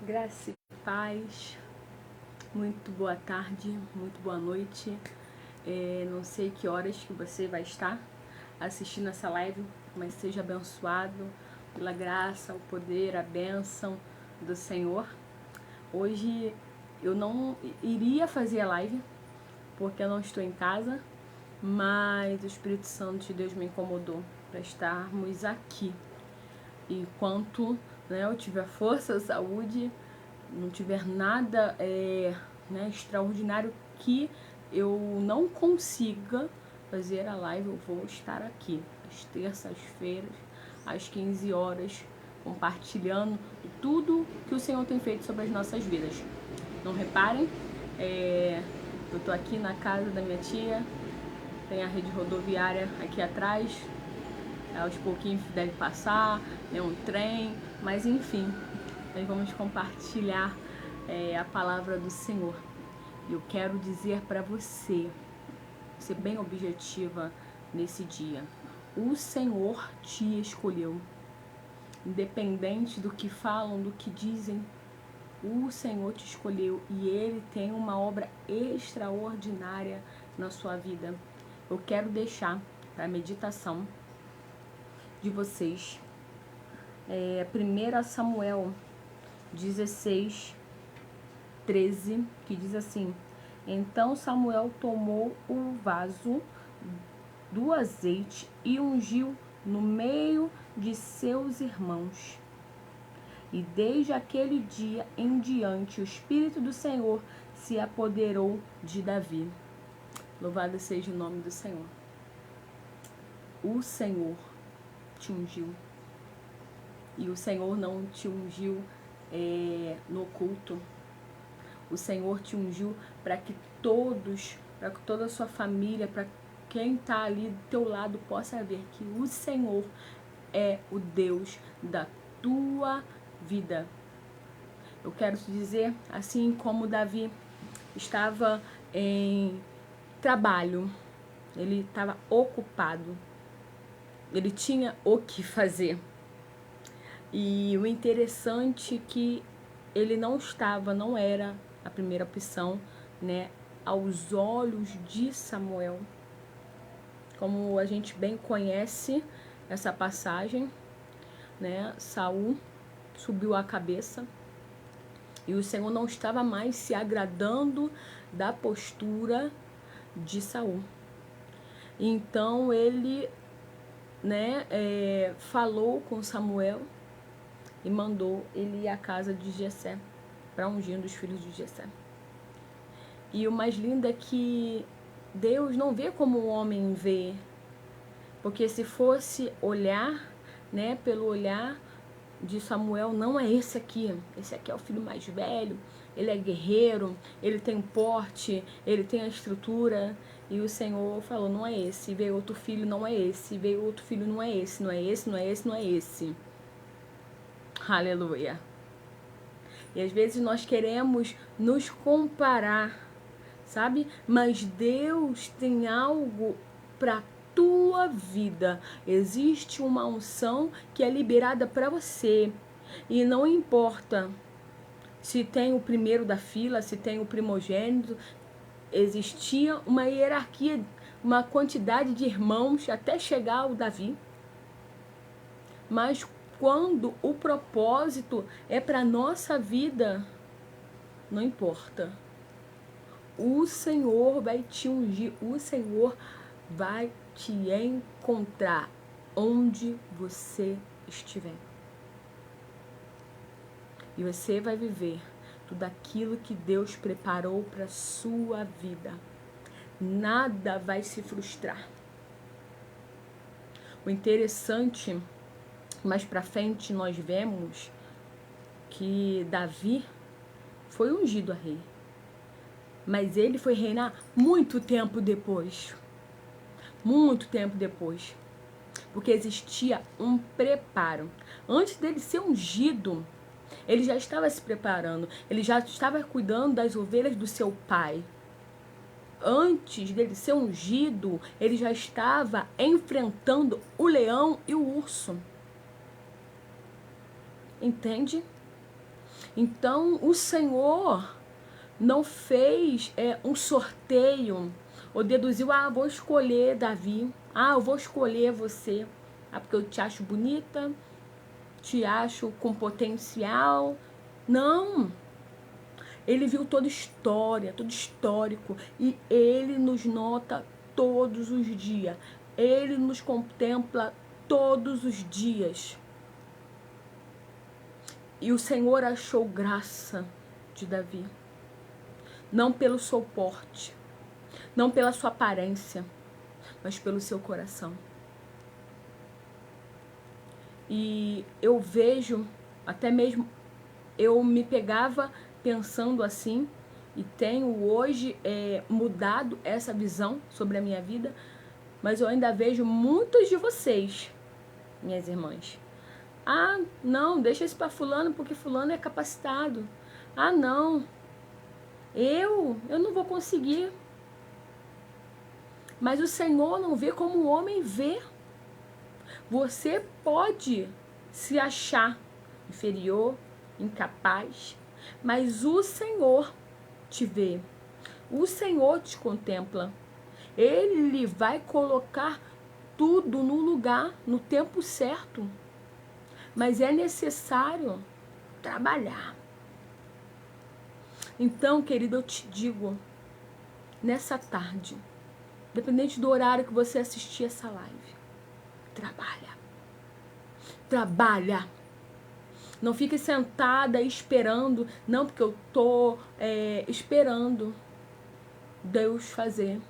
Graça e paz, muito boa tarde, muito boa noite. Não sei que horas que você vai estar assistindo essa live, mas seja abençoado pela graça, o poder, a bênção do Senhor. Hoje eu não iria fazer a live, porque eu não estou em casa, mas o Espírito Santo de Deus me incomodou para estarmos aqui. Enquanto eu tiver força, saúde, não tiver nada extraordinário que eu não consiga fazer a live, eu vou estar aqui às terças-feiras, às 15 horas, compartilhando tudo que o Senhor tem feito sobre as nossas vidas. Não reparem, eu tô aqui na casa da minha tia, tem a rede rodoviária aqui atrás, aos pouquinhos deve passar, um trem, mas enfim, nós vamos compartilhar a palavra do Senhor. Eu quero dizer para você, ser bem objetiva nesse dia, o Senhor te escolheu, independente do que falam, do que dizem, o Senhor te escolheu e Ele tem uma obra extraordinária na sua vida. Eu quero deixar para a meditação de vocês 1 Samuel 16:13, que diz assim: Então Samuel tomou o vaso do azeite e ungiu no meio de seus irmãos. E desde aquele dia em diante o Espírito do Senhor se apoderou de Davi. Louvado seja o nome do Senhor. O Senhor te ungiu. E o Senhor não te ungiu no oculto. O Senhor te ungiu para que toda a sua família, para quem está ali do teu lado possa ver que o Senhor é o Deus da tua vida. Eu quero te dizer, assim como Davi estava em trabalho, ele estava ocupado, ele tinha o que fazer. E o interessante é que ele não era a primeira opção, aos olhos de Samuel. Como a gente bem conhece essa passagem, Saul subiu a cabeça e o Senhor não estava mais se agradando da postura de Saul. Então ele falou com Samuel e mandou ele ir à casa de Jessé para ungir um dos filhos de Jessé. E o mais lindo é que Deus não vê como o homem vê, porque se fosse olhar, pelo olhar de Samuel, não é esse aqui é o filho mais velho, ele é guerreiro, ele tem porte, ele tem a estrutura. E o Senhor falou, não é esse. Veio outro filho, não é esse. Veio outro filho, não é esse, não é esse, não é esse, não é esse. Aleluia. E às vezes nós queremos nos comparar, sabe? Mas Deus tem algo para tua vida. Existe uma unção que é liberada para você. E não importa se tem o primeiro da fila, se tem o primogênito, existia uma hierarquia, uma quantidade de irmãos até chegar ao Davi. Mas quando o propósito é para a nossa vida, não importa. O Senhor vai te ungir, o Senhor vai te encontrar onde você estiver. E você vai viver tudo aquilo que Deus preparou para a sua vida. Nada vai se frustrar. O interessante, mais para frente nós vemos que Davi foi ungido a rei. Mas ele foi reinar muito tempo depois. Muito tempo depois. Porque existia um preparo. Antes dele ser ungido, ele já estava se preparando. Ele já estava cuidando das ovelhas do seu pai. Antes dele ser ungido, ele já estava enfrentando o leão e o urso. Entende? Então, o Senhor não fez um sorteio ou deduziu, vou escolher Davi, eu vou escolher você, porque eu te acho bonita, te acho com potencial. Não. Ele viu toda história, todo histórico, e ele nos nota todos os dias. Ele nos contempla todos os dias. E o Senhor achou graça de Davi. Não pelo seu porte, não pela sua aparência, mas pelo seu coração. E eu vejo, até mesmo, eu me pegava pensando assim, e tenho hoje mudado essa visão sobre a minha vida, mas eu ainda vejo muitos de vocês, minhas irmãs. Não, deixa isso para fulano, porque fulano é capacitado. Não, eu não vou conseguir. Mas o Senhor não vê como o homem vê. Você pode se achar inferior, incapaz, mas o Senhor te vê. O Senhor te contempla. Ele vai colocar tudo no lugar, no tempo certo. Mas é necessário trabalhar. Então, querido, eu te digo, nessa tarde, independente do horário que você assistir essa live, trabalha. Trabalha. Não fique sentada esperando. Não, porque eu tô esperando Deus fazer.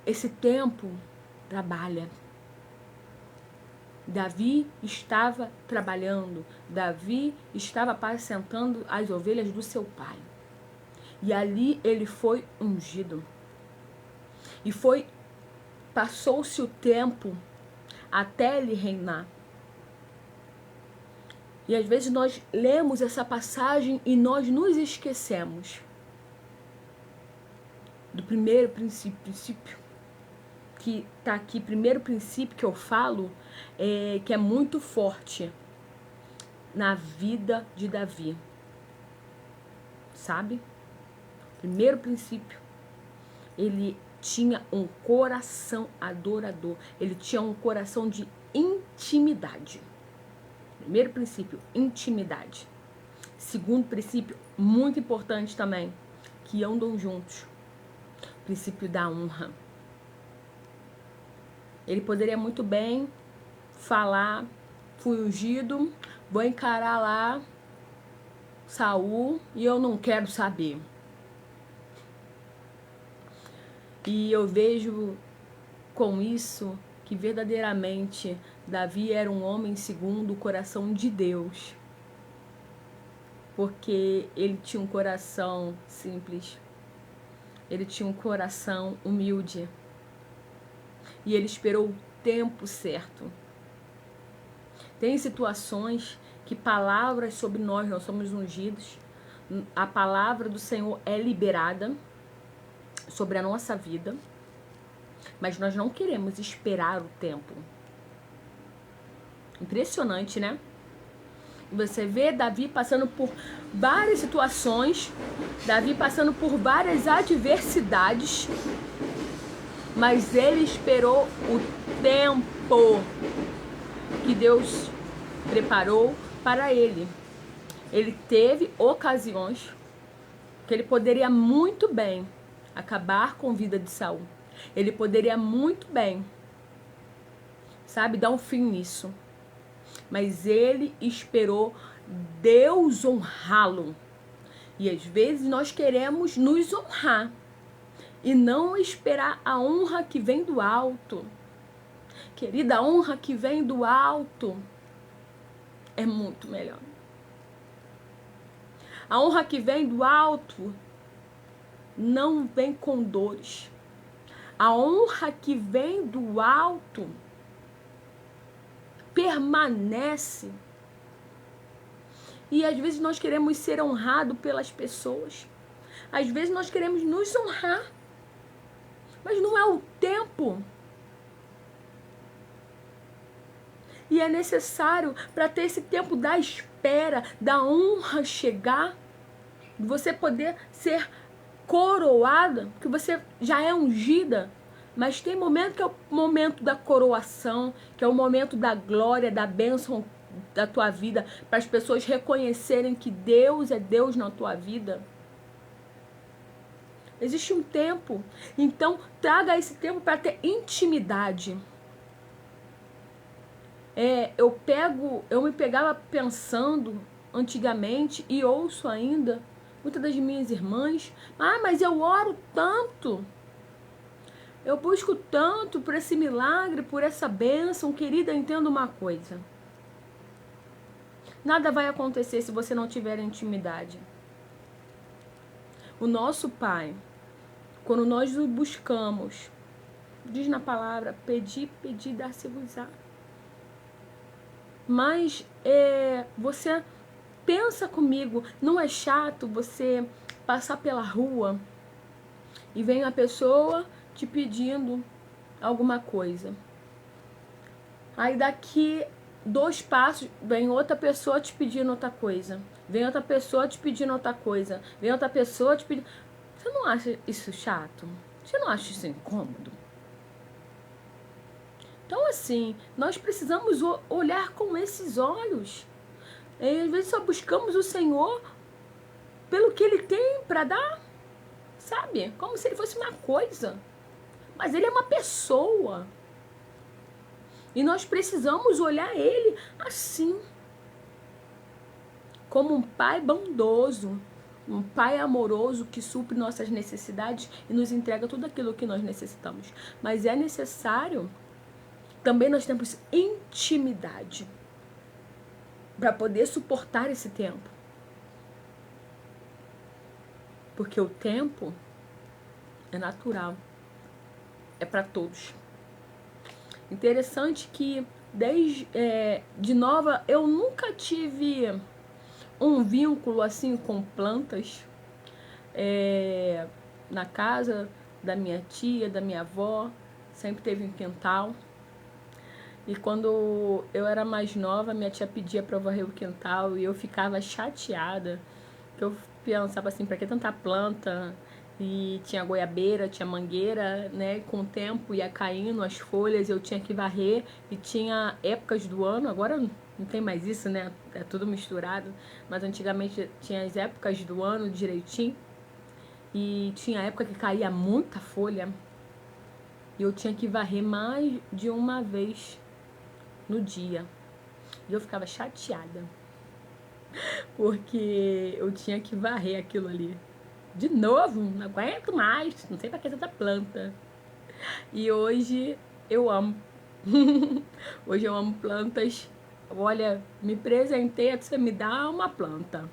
Esse tempo, trabalha. Davi estava trabalhando. Davi estava apacentando as ovelhas do seu pai. E ali ele foi ungido. E passou-se o tempo até ele reinar. E às vezes nós lemos essa passagem e nós nos esquecemos do primeiro princípio que está aqui, primeiro princípio que eu falo, que é muito forte na vida de Davi. Sabe? Primeiro princípio, ele tinha um coração adorador, ele tinha um coração de intimidade. Primeiro princípio, intimidade. Segundo princípio, muito importante também, que andam juntos. Princípio da honra. Ele poderia muito bem falar, fui ungido, vou encarar lá Saul e eu não quero saber. E eu vejo com isso que verdadeiramente Davi era um homem segundo o coração de Deus. Porque ele tinha um coração simples. Ele tinha um coração humilde. E ele esperou o tempo certo. Tem situações que palavras sobre nós somos ungidos. A palavra do Senhor é liberada sobre a nossa vida. Mas nós não queremos esperar o tempo. Impressionante, né? Você vê Davi passando por várias situações, Davi passando por várias adversidades, mas ele esperou o tempo que Deus preparou para ele. Ele teve ocasiões que ele poderia muito bem acabar com a vida de Saul. Ele poderia muito bem, dar um fim nisso. Mas ele esperou Deus honrá-lo. E às vezes nós queremos nos honrar e não esperar a honra que vem do alto. Querida, a honra que vem do alto é muito melhor. A honra que vem do alto não vem com dores. A honra que vem do alto permanece. E às vezes nós queremos ser honrados pelas pessoas. Às vezes nós queremos nos honrar. Mas não é o tempo. E é necessário para ter esse tempo da espera, da honra chegar, você poder ser coroada, que você já é ungida. Mas tem momento que é o momento da coroação, que é o momento da glória, da bênção da tua vida, para as pessoas reconhecerem que Deus é Deus na tua vida. Existe um tempo. Então, traga esse tempo para ter intimidade. Eu me pegava pensando antigamente e ouço ainda muitas das minhas irmãs, mas eu oro tanto. Eu busco tanto por esse milagre, por essa bênção. Querida, entenda uma coisa. Nada vai acontecer se você não tiver intimidade. O nosso Pai, quando nós o buscamos, diz na palavra, pedi, dar-se-vos-á. Mas você pensa comigo, não é chato você passar pela rua e vem a pessoa te pedindo alguma coisa. Aí daqui 2 passos, vem outra pessoa te pedindo outra coisa. Vem outra pessoa te pedindo outra coisa. Vem outra pessoa te pedindo... Você não acha isso chato? Você não acha isso incômodo? Então, assim, nós precisamos olhar com esses olhos. E, às vezes só buscamos o Senhor pelo que Ele tem para dar, sabe? Como se Ele fosse uma coisa. Mas Ele é uma pessoa. E nós precisamos olhar Ele assim. Como um Pai bondoso. Um Pai amoroso que supre nossas necessidades e nos entrega tudo aquilo que nós necessitamos. Mas é necessário também nós temos intimidade para poder suportar esse tempo. Porque o tempo é natural. É para todos. Interessante que de nova eu nunca tive um vínculo assim com plantas na casa da minha tia, da minha avó, sempre teve um quintal. E quando eu era mais nova, minha tia pedia para eu varrer o quintal e eu ficava chateada. Eu pensava assim, para que tanta planta? E tinha goiabeira, tinha mangueira, né? Com o tempo ia caindo as folhas, eu tinha que varrer. E tinha épocas do ano, agora não tem mais isso, né? É tudo misturado. Mas antigamente tinha as épocas do ano direitinho. E tinha época que caía muita folha. E eu tinha que varrer mais de uma vez no dia. E eu ficava chateada. Porque eu tinha que varrer aquilo ali. De novo, não aguento mais, não sei pra que tanta planta. E hoje eu amo. Hoje eu amo plantas. Olha, me presenteia, você me dá uma planta.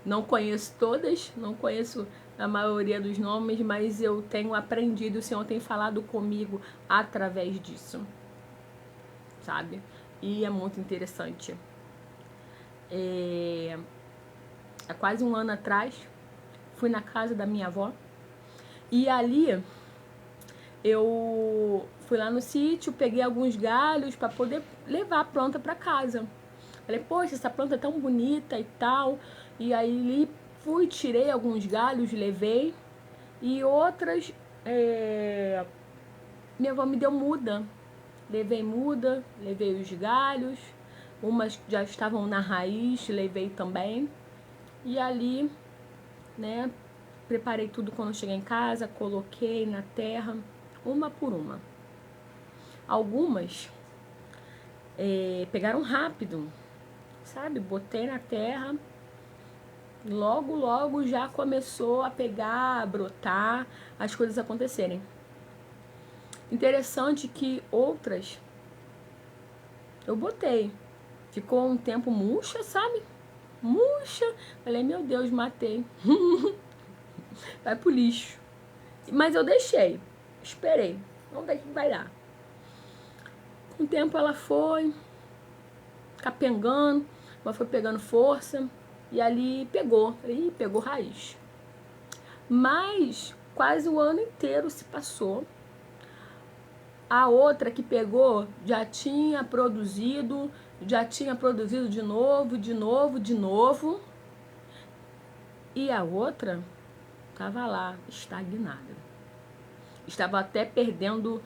Não conheço todas, não conheço a maioria dos nomes, mas eu tenho aprendido, o Senhor tem falado comigo através disso. Sabe? E é muito interessante. Há quase um ano atrás, fui na casa da minha avó e ali eu fui lá no sítio, peguei alguns galhos para poder levar a planta para casa. Falei, poxa, essa planta é tão bonita e tal. E aí fui, tirei alguns galhos, levei. E outras, minha avó me deu muda. Levei muda, levei os galhos. Umas já estavam na raiz, levei também. E ali, né, preparei tudo quando cheguei em casa, coloquei na terra, uma por uma. Algumas pegaram rápido, sabe? Botei na terra, logo já começou a pegar, a brotar, as coisas acontecerem. Interessante que outras eu botei, ficou um tempo murcha, sabe? Murcha, falei, meu Deus, matei. Vai pro lixo. Mas eu deixei, esperei, vamos ver o que vai dar. Com o tempo ela foi capengando, ela foi pegando força e ali pegou, falei, pegou raiz. Mas quase o ano inteiro se passou. A outra que pegou já tinha produzido de novo, de novo, de novo. E a outra estava lá, estagnada. Estava até perdendo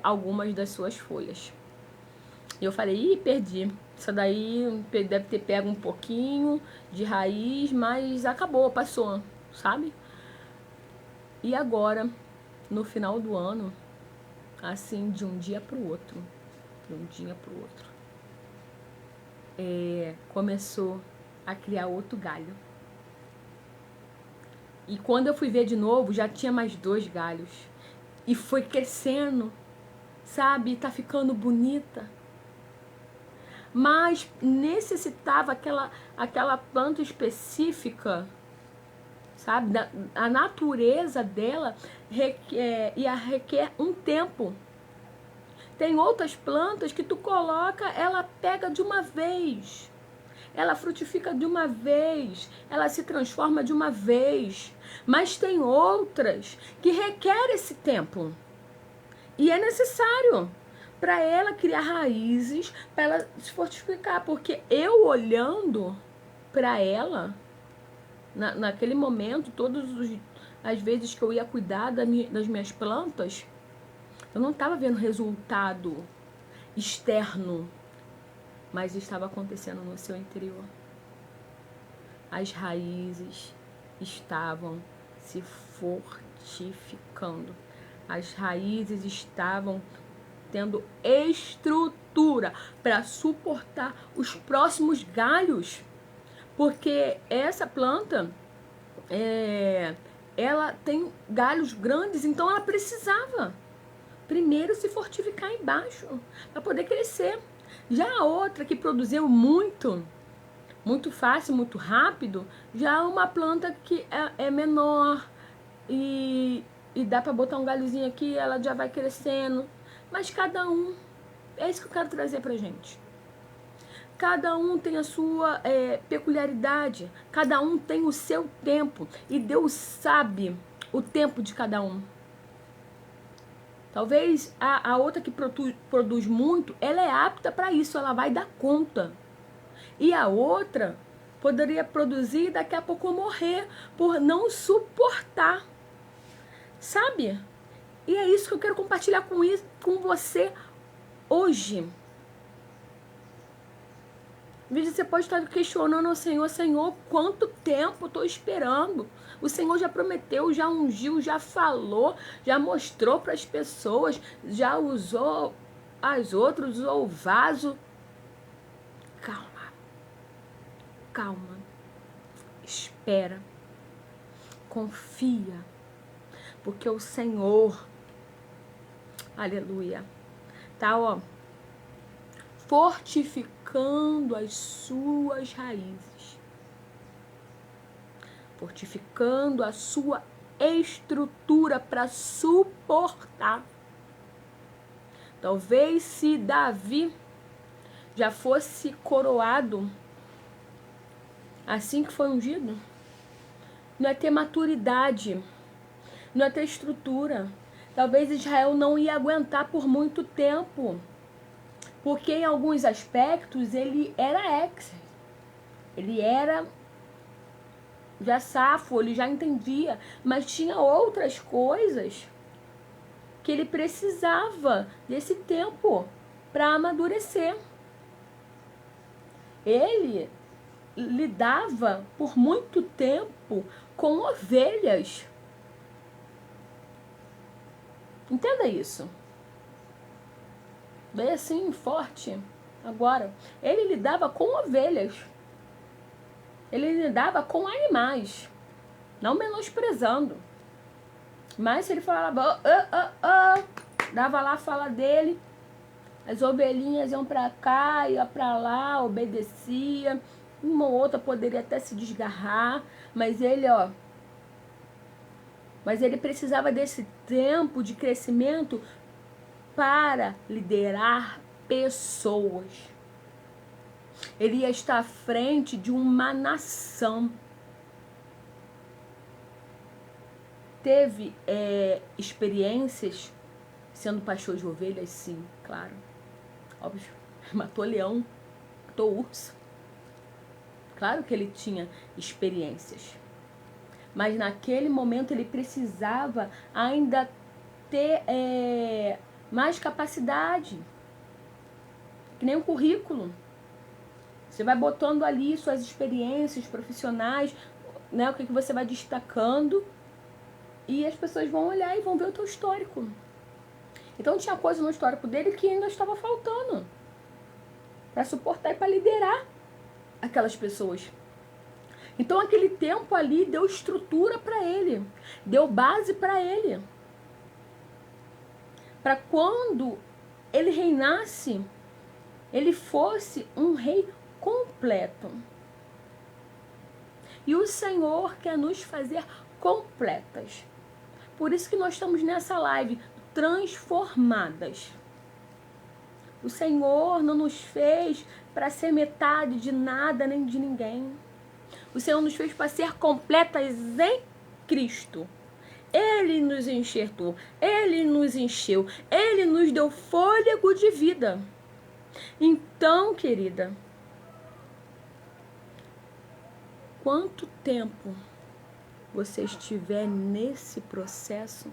algumas das suas folhas. E eu falei, ih, perdi. Isso daí deve ter pego um pouquinho de raiz, mas acabou, passou, sabe? E agora, no final do ano, assim, de um dia para o outro, começou a criar outro galho. E quando eu fui ver de novo, já tinha mais 2 galhos. E foi crescendo, sabe? Tá ficando bonita. Mas necessitava aquela planta específica, sabe? A natureza dela requer um tempo. Tem outras plantas que tu coloca, ela pega de uma vez. Ela frutifica de uma vez, ela se transforma de uma vez. Mas tem outras que requer esse tempo. E é necessário para ela criar raízes, para ela se fortificar. Porque eu olhando para ela, naquele momento, as vezes que eu ia cuidar das minhas plantas, eu não estava vendo resultado externo, mas estava acontecendo no seu interior. As raízes estavam se fortificando. As raízes estavam tendo estrutura para suportar os próximos galhos. Porque essa planta, ela tem galhos grandes, então ela precisava primeiro se fortificar embaixo para poder crescer. Já a outra que produziu muito fácil, muito rápido, já é uma planta que é menor e dá para botar um galhozinho aqui, ela já vai crescendo. Mas cada um, é isso que eu quero trazer pra gente. Cada um tem a sua peculiaridade, cada um tem o seu tempo e Deus sabe o tempo de cada um. Talvez a outra que produz muito, ela é apta para isso, ela vai dar conta. E a outra poderia produzir e daqui a pouco morrer por não suportar. Sabe? E é isso que eu quero compartilhar com você hoje. Você pode estar questionando ao Senhor, Senhor, quanto tempo estou esperando? O Senhor já prometeu, já ungiu, já falou, já mostrou para as pessoas, já usou as outras, usou o vaso. Calma, calma, espera, confia, porque o Senhor, aleluia, tá, ó, fortificando as suas raízes, fortificando a sua estrutura para suportar. Talvez se Davi já fosse coroado assim que foi ungido, não é ter maturidade, não é ter estrutura. Talvez Israel não ia aguentar por muito tempo, porque em alguns aspectos ele era ele era já safo, ele já entendia, mas tinha outras coisas que ele precisava desse tempo para amadurecer. Ele lidava por muito tempo com ovelhas. Entenda isso. Bem assim, forte. Agora, ele lidava com ovelhas. Ele lidava com animais. Não menosprezando. Mas se ele falava, dava lá a fala dele, as ovelhinhas iam pra cá, iam pra lá, obedecia. Uma ou outra poderia até se desgarrar, mas ele, mas ele precisava desse tempo de crescimento para liderar pessoas. Ele ia estar à frente de uma nação. Teve experiências Sendo pastor de ovelhas, sim, claro. Óbvio. Matou leão, matou urso. Claro que ele tinha experiências. Mas naquele momento ele precisava ainda ter mais capacidade. Que nem um currículo. Você vai botando ali suas experiências profissionais, né, o que você vai destacando, e as pessoas vão olhar e vão ver o teu histórico. Então tinha coisa no histórico dele que ainda estava faltando para suportar e para liderar aquelas pessoas. Então aquele tempo ali deu estrutura para ele, deu base para ele. Para quando ele reinasse, ele fosse um rei completo. E o Senhor quer nos fazer completas. Por isso que nós estamos nessa live, transformadas. O Senhor não nos fez para ser metade de nada nem de ninguém. O Senhor nos fez para ser completas em Cristo. Ele nos enxertou, Ele nos encheu, Ele nos deu fôlego de vida. Então, querida, quanto tempo você estiver nesse processo,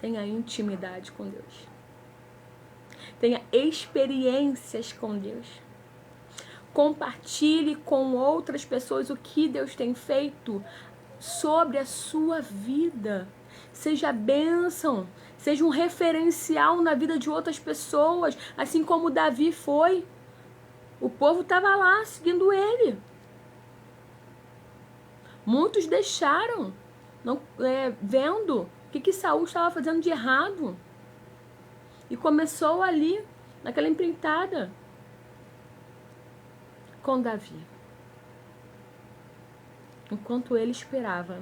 tenha intimidade com Deus. Tenha experiências com Deus. Compartilhe com outras pessoas o que Deus tem feito sobre a sua vida. Seja bênção, seja um referencial na vida de outras pessoas, assim como Davi foi. O povo estava lá seguindo ele. Muitos deixaram, vendo o que Saul estava fazendo de errado. E começou ali, naquela empreitada, com Davi. Enquanto ele esperava,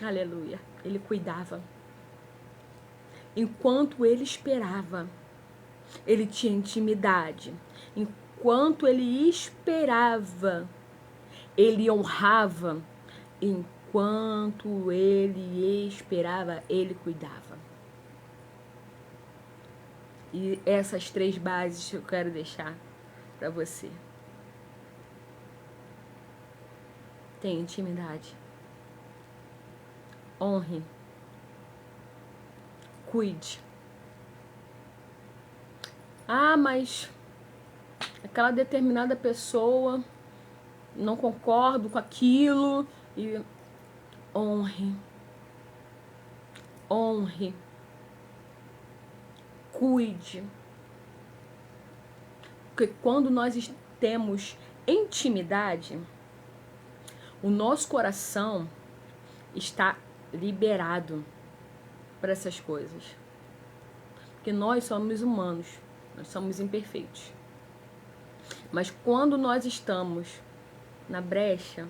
aleluia, ele cuidava. Enquanto ele esperava, ele tinha intimidade. Enquanto ele esperava, ele honrava. Enquanto ele esperava, ele cuidava. E essas 3 bases eu quero deixar para você. Tenha intimidade. Honre. Cuide. Ah, mas aquela determinada pessoa, não concordo com aquilo. E honre. Honre. Cuide. Porque quando nós temos intimidade, o nosso coração está liberado para essas coisas. Porque nós somos humanos, nós somos imperfeitos. Mas quando nós estamos na brecha,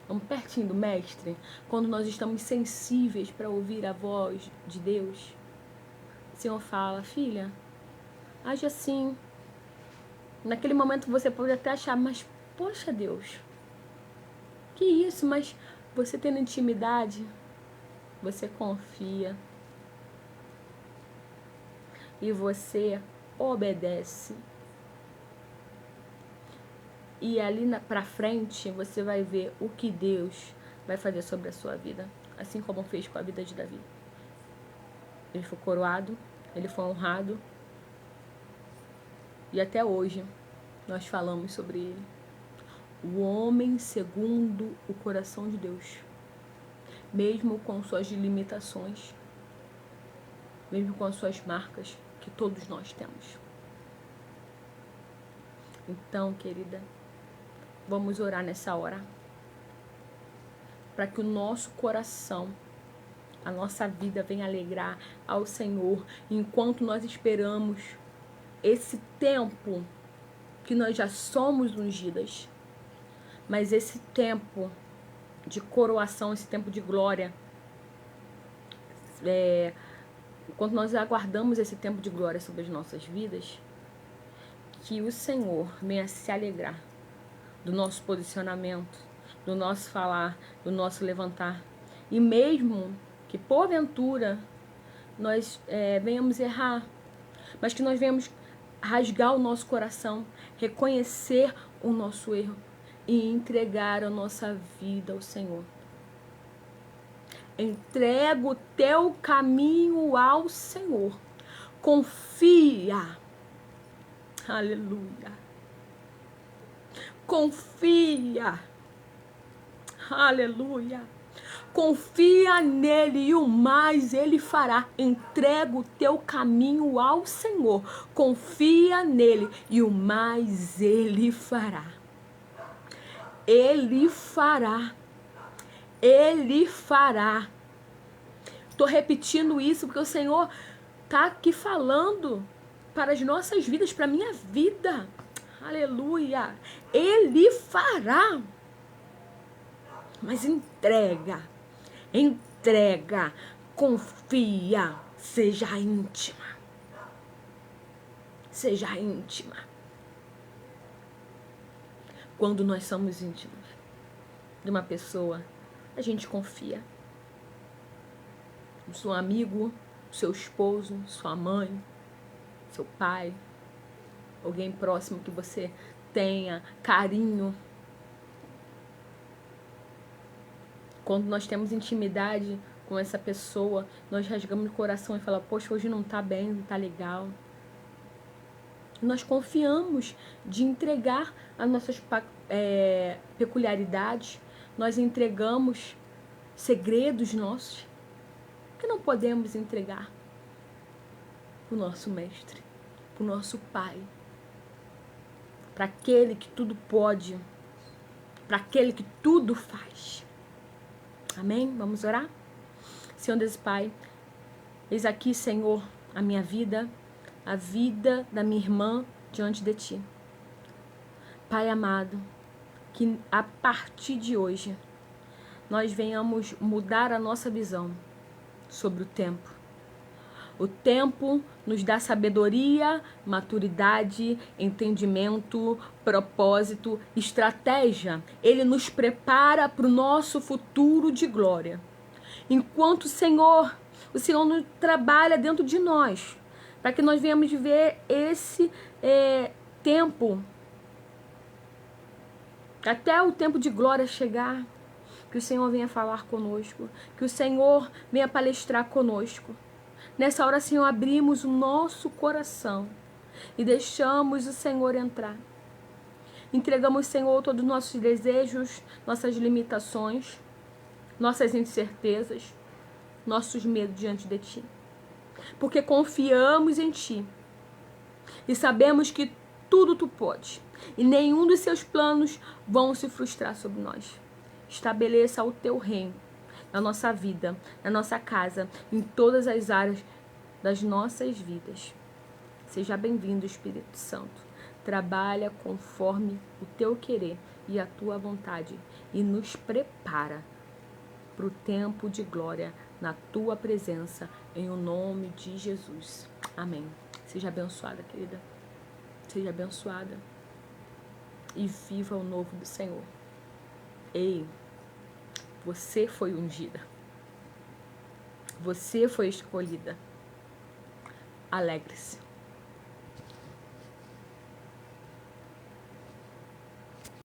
vamos pertinho do Mestre, quando nós estamos sensíveis para ouvir a voz de Deus, o Senhor fala, filha, age assim. Naquele momento você pode até achar, mas poxa Deus, que isso? Mas você tendo intimidade, você confia. E você obedece. E ali pra frente você vai ver o que Deus vai fazer sobre a sua vida. Assim como fez com a vida de Davi. Ele foi coroado, ele foi honrado. E até hoje nós falamos sobre ele. O homem segundo o coração de Deus. Mesmo com suas limitações. Mesmo com as suas marcas que todos nós temos. Então, querida, vamos orar nessa hora. Para que o nosso coração, a nossa vida venha alegrar ao Senhor. Enquanto nós esperamos esse tempo que nós já somos ungidas. Mas esse tempo de coroação, esse tempo de glória, enquanto nós aguardamos esse tempo de glória sobre as nossas vidas, que o Senhor venha se alegrar do nosso posicionamento, do nosso falar, do nosso levantar. E mesmo que porventura nós venhamos errar, mas que nós venhamos rasgar o nosso coração, reconhecer o nosso erro e entregar a nossa vida ao Senhor. Entrega o teu caminho ao Senhor. Confia. Aleluia. Confia. Aleluia. Confia nele e o mais ele fará. Entrega o teu caminho ao Senhor. Confia nele e o mais ele fará. Ele fará. Ele fará. Estou repetindo isso porque o Senhor está aqui falando para as nossas vidas, para a minha vida. Aleluia. Ele fará. Mas entrega. Entrega. Confia. Seja íntima. Seja íntima. Quando nós somos íntimos de uma pessoa, a gente confia. Seu amigo, seu esposo, sua mãe, seu pai, alguém próximo que você tenha carinho. Quando nós temos intimidade com essa pessoa, nós rasgamos o coração e falamos, poxa, hoje não tá bem, não tá legal. Nós confiamos de entregar as nossas peculiaridades, nós entregamos segredos nossos que não podemos entregar para o nosso mestre, para o nosso pai, para aquele que tudo pode, para aquele que tudo faz. Amém? Vamos orar? Senhor Deus Pai, eis aqui, Senhor, a minha vida, a vida da minha irmã diante de Ti. Pai amado, que a partir de hoje nós venhamos mudar a nossa visão sobre o tempo. O tempo nos dá sabedoria, maturidade, entendimento, propósito, estratégia. Ele nos prepara para o nosso futuro de glória. Enquanto o Senhor nos trabalha dentro de nós, para que nós venhamos ver esse tempo, até o tempo de glória chegar, que o Senhor venha falar conosco, que o Senhor venha palestrar conosco. Nessa hora, Senhor, abrimos o nosso coração e deixamos o Senhor entrar. Entregamos, Senhor, todos os nossos desejos, nossas limitações, nossas incertezas, nossos medos diante de Ti. Porque confiamos em Ti e sabemos que tudo Tu pode e nenhum dos Seus planos vão se frustrar sobre nós. Estabeleça o Teu reino na nossa vida, na nossa casa, em todas as áreas das nossas vidas. Seja bem-vindo, Espírito Santo. Trabalha conforme o Teu querer e a Tua vontade e nos prepara para o tempo de glória na Tua presença, em o nome de Jesus. Amém. Seja abençoada, querida. Seja abençoada e viva o novo do Senhor. Ei, você foi ungida. Você foi escolhida. Alegre-se.